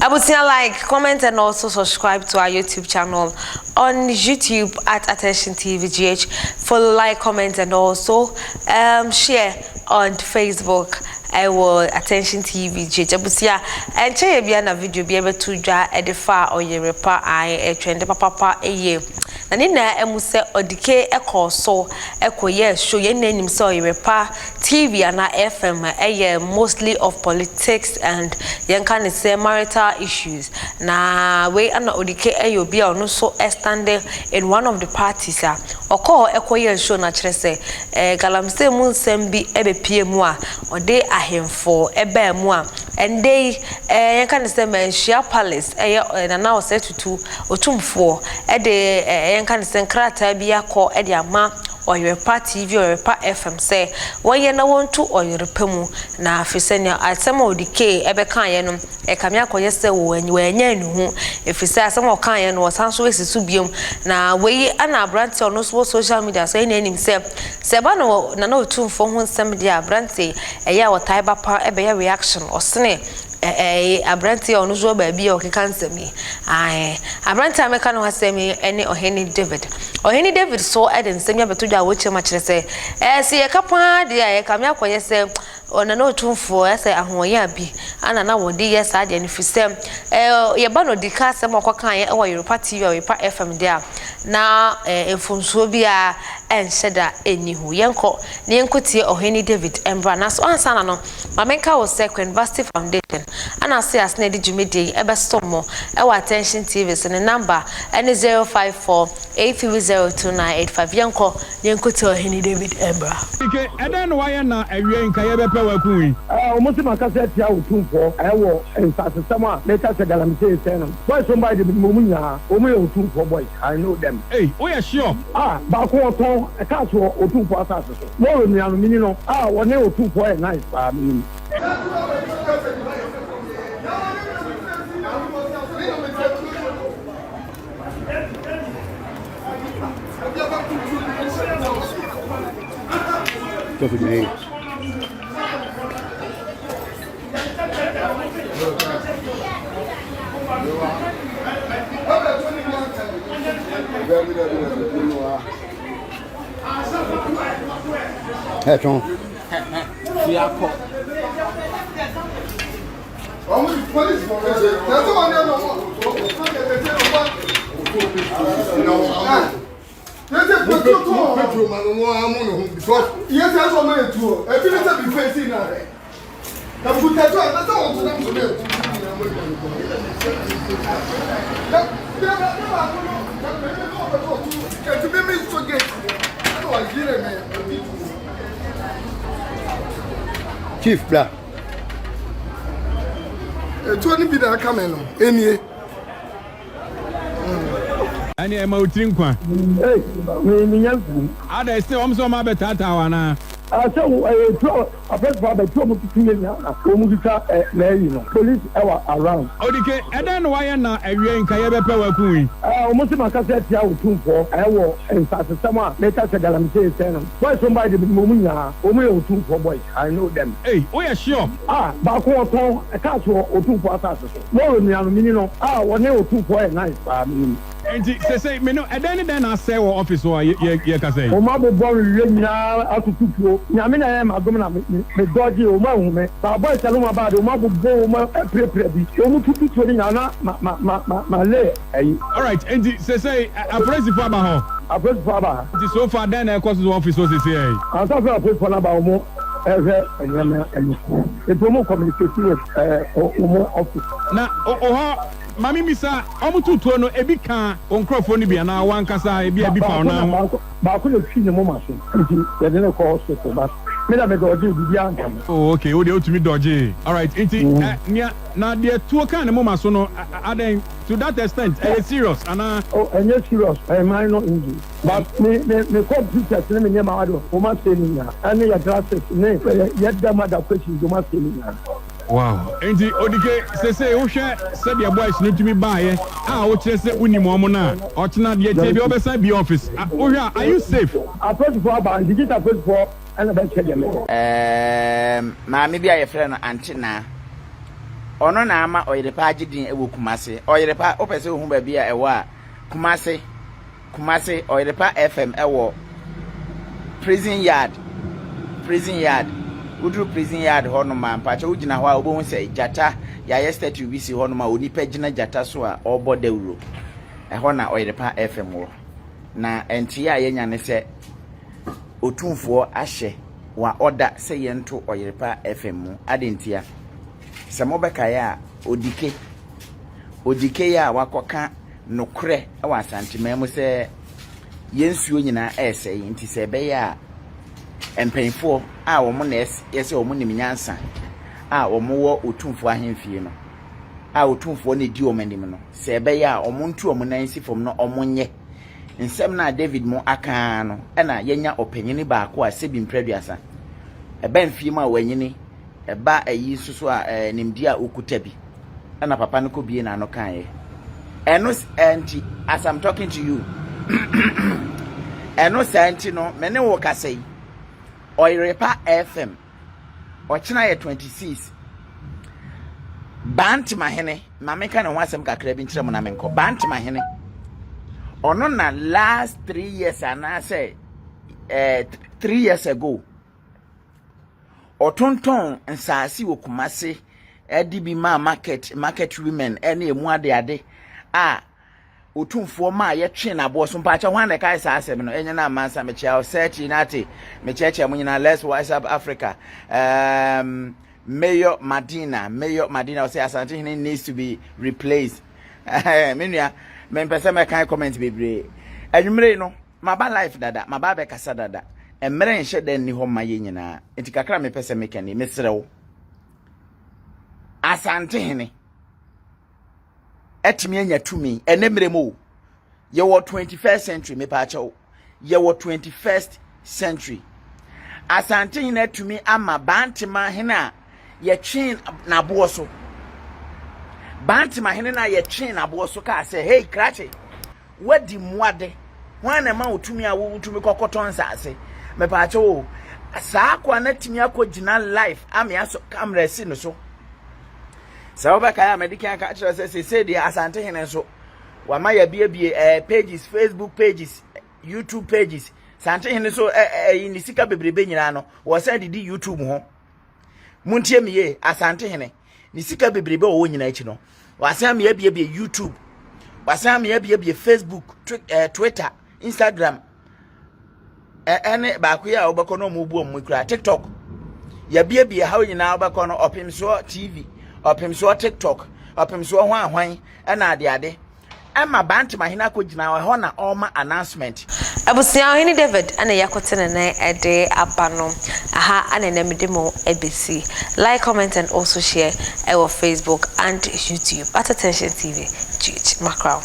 Abusia, like, comment, and also subscribe to our YouTube channel on YouTube at Attention TVGH. Follow, like, comment, and also share on Facebook. I will Attention TVGH. Abusia, and check a video be able to draw Edifa or Oyerepa I trend papa a year. And in there, Emuse Odike echo so echo yes, show your name so Oyerepa TV and FM mostly of politics and young can say marital issues. Na we and Odike ayo be no so standing in one of the parties or call echo yes show na say galamse mun sembi ebe PMwa or they are him for ebe mua and they can say Manhyia Palace and now set to otumfo de can say krata bia call ediama Oyerepa TV Oyerepa FM say when you want to Oyerepa mu na afisenya asema Odike ebe kan ye no e kamia koye se wo anya nuhu efisa asema kan ye no wasanso esisu biom na we ana brand on social media say na nim se ba no na otumfo ho nsem dia brand eya wotai ba pa ebe ya reaction osene abranti onu zo ba bi o keka nsemi abranti ameka no hasemi ene oheni David so eden nsemi abeto dwa wo chema kire se se ye kapa de ye kamya koye se ona no tumfo se ahoye abi ana na wodi ye sa de nfisem ye ba no dika se makokan ye Oyerepa TV Oyerepa FM dia na emfunso bia ensheda enihu yenko ne yenkotie oheni David embra na so ansa na no mamenka wo Second University Foundation ana say as na di jumedi ebe stomo e Attention TV so ne number ene 0548302985 yenkotie oheni David embra ike eden why na awie nka ye bepe wakun omosi makasa tia otumfo ewo ensasema later say galamse say no boy somebody momunya omo ye otumfo boy I know them. Hey, oh yeah, sure. Ba ko ton e ka so otumfo asase so mo mi anu mini no woni otumfo e nice ba mi. Tvgh. Hey, John. Chief Bla. Tony be that coming on. Any. Ani e ma utrin kwa. Hey, me nyanku. Ada say om so ma betata wana. So a first father told me to police around. Odike, eden why na awie nka ye bepe wakun. Almost makasa tia otumfo ewo ensasema later say galamse say no. Boy somebody momunya omo ye otumfo boy I know them. Hey, oh yeah sure. Ba ko ton e ka so otumfo asase so. Mo mi anu mini no woni otumfo e nice ba mi. Enti say me no eden den na say wo office wo ye ka say. O ma bo bo re nyina atutupuo. Nyame na ye ma gomna me dodge o ma hu me. Ba boy tell ma ba de o ma bo bo o ma prepare bi. O mu tutu ri nyana ma le ayi. All right, enti say a principal aba ho. A principal aba. Enti so far then e course office so say eh. Anta a principal aba o mo it will communicate with office. Na mami misa omutu tuo no ebi kan onkrofo ni bia na wan kasa ebi pa ona ba ko le twi ne mo maso nti ye de ne ko hospital ba me da me dodge bi bia nkam. Oh okay, o de otumi dodge. All right, nti na de tuo kan ne mo maso no aden to that extent serious ana any serious minor injury but me computer ne me nyama wado o ma say ni na ani ya glasses ne ye da ma da question do ma say ni na. Wow. Enti Odike say wo hwe se de boys no tumi baaye wo kire se uni mo na o tena de tie bi obesa bi office wo hwe are you safe? Approach for about digital approach for and about check them. Ma me bi aye frɛ no anti na ono na ama Oyerepa agidin ewo Kumase Oyerepa opese ohun ba bia ewo a Kumase Oyerepa FM ewo prison yard udru prison yard hono ma mpacha ugina ho a obohu se jata ya yesterday we see hono ma onipa gina jata so a obo dawuro eho na Oyerepa FM wo na enti a yenya ne se otumfo ahye wa order se yento Oyerepa FM mu adentia se mobeka ya Odike ya wakoka nokre wa santimemu se yensuo nyina ese nti se be ya empenfo a wo mo na yese wo mo nim nyansa a wo mo wo otumfo ahemfie no a otumfo ne di o manim no se be ya o mo ntu o mo nansi fom no o mo nye nsem na David mo aka no na yenya opanyini baako a sebi mpraduasa eba mfie ma wanyini eba ayi susu a nimdi a okuta bi na papa no ko bie na no kan ye eno anti as I'm talking to you eno santi no mene wo kasai Oyerepa FM ochina ye 26 Bantima hene mameka na wasem kakra bi nkyerem na menko Bantima hene ono na last 3 years ana say 3 years ago otonton nsasi wo Kumase edibi ma market women ene emu ade a otumfo ma ye twe na bo so mpacha hwan na kai sa asem no enye na mansa me chia search inati me cheche mu nyina let's wise up Africa Mayor Madina say Asante Hene needs to be replaced menua me pese me kan comment bebre anwumre no maba life dada maba be kasa dada emre nhye den ni ho ma ye nyina enti kakra me pese me kani mesrewo Asante Hene etimi anya tumi enemremo ye wo 21st century me pa acho ye wo 21st century Asante Hene tumi ama Bantima Hene a ye twen na bo so Bantima Hene na ye twen na bo so ka say hey krache wadi muade wan na ma otumi a wo tumi kokoton sase me pa acho sa akwa na timi akogina life am ya so camera si no so Saoba kaya medical catcher say the Asante Hene so wama ya bie pages, Facebook pages, YouTube pages. Asante Hene so ni sika bebrebe nyina no wo say di YouTube ho. Muntie miye Asante Hene ni sika bebrebe wo nyina echi no. Wasa me bie YouTube. Wasa me bie Facebook, Twitter, Instagram. Ene ba ku ya obako no mu bu mu kura TikTok. Ya bie ha nyina obako no Opimso TV. Opimso TikTok, opimso hwan na ade ama Bantima Hene akogina ho na oma announcement abusia Hene David ana yakotene na ede abano aha ana na medemo ABC like, comment and also share our Facebook and YouTube at Attention TV GH Macron.